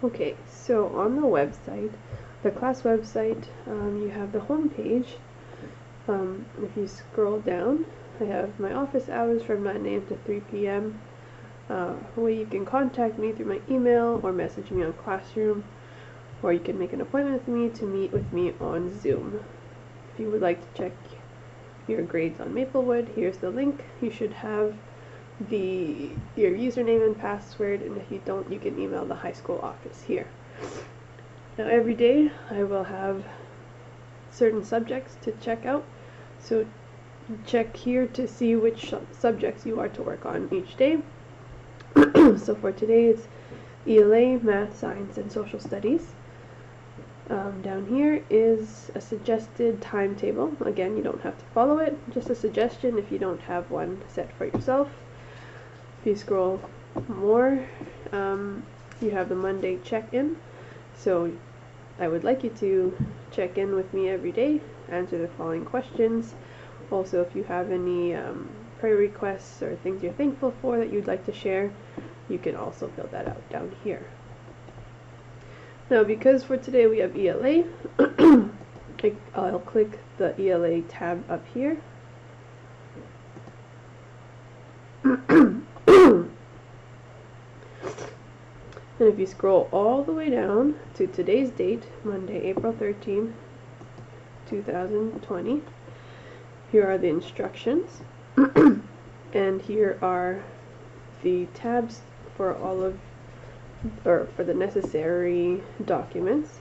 Okay, so on the website, the class website, you have the home page. If you scroll down, I have my office hours from 9 a.m. to 3 p.m. Where you can contact me through my email or message me on Classroom, or you can make an appointment with me to meet with me on Zoom. If you would like to check your grades on Maplewood, here's the link. You should have your username and password, and if you don't, you can email the high school office here. Now every day I will have certain subjects to check out, so check here to see which subjects you are to work on each day. So for today it's ELA, Math, Science, and Social Studies. Down here is a suggested timetable. Again, you don't have to follow it, just a suggestion if you don't have one set for yourself. If you scroll more, you have the Monday check-in. So I would like you to check in with me every day, answer the following questions. Also, if you have any prayer requests or things you're thankful for that you'd like to share, you can also fill that out down here. Now, because for today we have ELA, I'll click the ELA tab up here. And if you scroll all the way down to today's date, Monday, April 13, 2020, here are the instructions. And here are the tabs for for the necessary documents.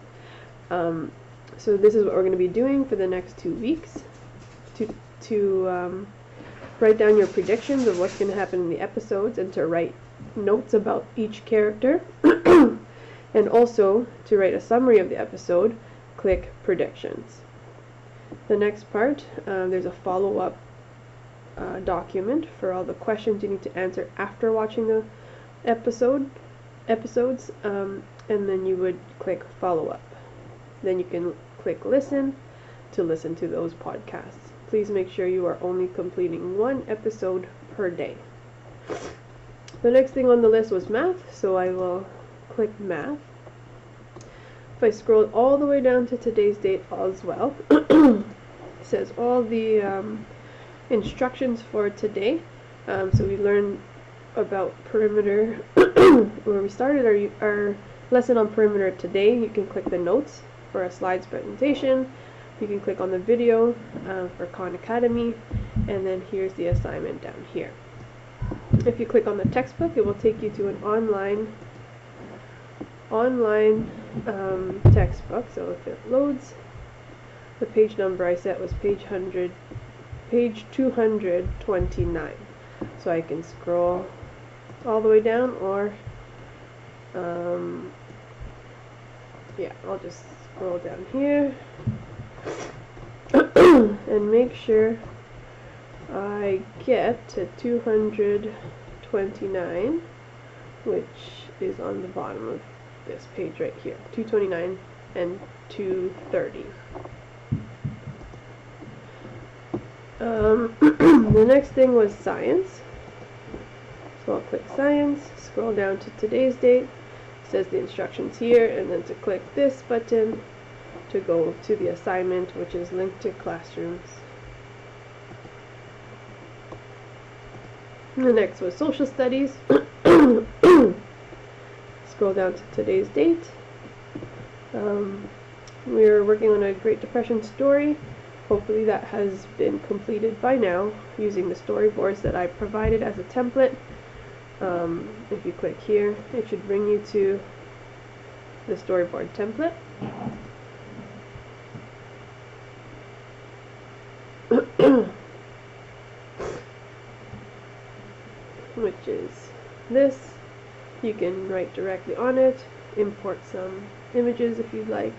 So this is what we're going to be doing for the next 2 weeks, to write down your predictions of what's going to happen in the episodes, and to write notes about each character, and also to write a summary of the episode. Click predictions. The next part, there's a follow-up document for all the questions you need to answer after watching the episodes, and then you would click follow-up. Then you can click listen to listen to those podcasts. Please make sure you are only completing 1 episode per day. The next thing on the list was math, so I will click math. If I scroll all the way down to today's date as well, it says all the instructions for today. So we learned about perimeter where we started our lesson on perimeter today. You can click the notes for a slides presentation. You can click on the video for Khan Academy, and then here's the assignment down here. If you click on the textbook, it will take you to an online textbook. So if it loads, the page number I set was page 229. So I can scroll all the way down, or yeah, I'll just scroll down here and make sure I get to 229, which is on the bottom of this page right here. 229 and 230. The next thing was science. So I'll click science, scroll down to today's date. It says the instructions here, and then to click this button to go to the assignment, which is linked to classrooms. And the next was social studies. Scroll down to today's date. We're working on a Great Depression story. Hopefully that has been completed by now using the storyboards that I provided as a template. If you click here, it should bring you to the storyboard template. Which is this. You can write directly on it, import some images if you'd like.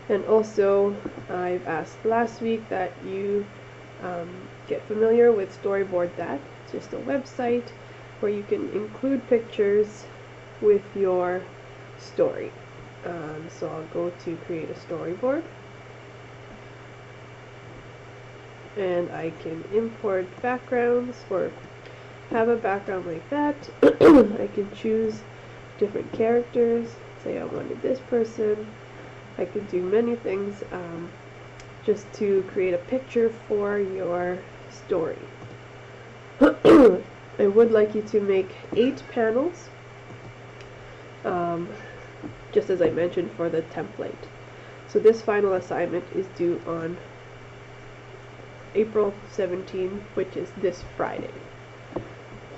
And also, I've asked last week that you get familiar with Storyboard That. It's just a website where you can include pictures with your story. So I'll go to create a storyboard, and I can import backgrounds, or have a background like that. I can choose different characters, say I wanted this person. I could do many things just to create a picture for your story. I would like you to make 8 panels, just as I mentioned for the template. So this final assignment is due on April 17, which is this Friday.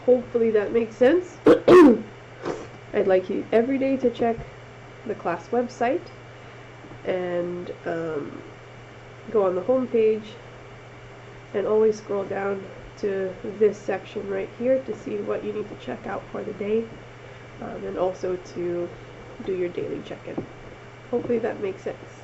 Hopefully that makes sense. I'd like you every day to check the class website and go on the home page and always scroll down to this section right here to see what you need to check out for the day, and also to do your daily check-in. Hopefully that makes sense.